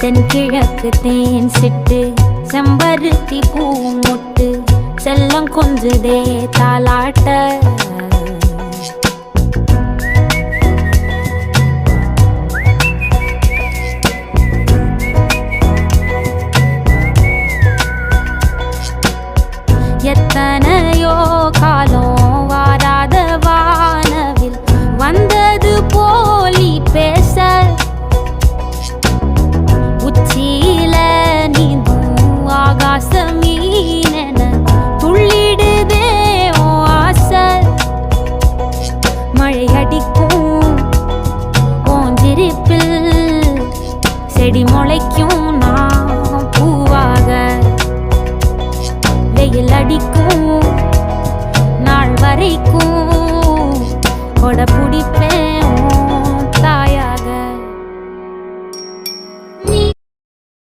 தென்கிழக்கு தேன் சிட்டு செம்பருத்தி பூ முட்டு செல்லம் கொஞ்சுதே தாலாட்ட எத்தனையோ காலம் வாராத வானவில் வந்தது போலி பேச உச்சியில நீந்தும் ஆகாச மீனென துள்ளிடுதே ஓ ஆசை மழை அடிக்கும் ஓஞ்சிருப்பில் செடி முளைக்கும் நான் பூவாக வெயில் அடிக்கும் நாள் வரைக்கும் கொடை பிடிப்பேன்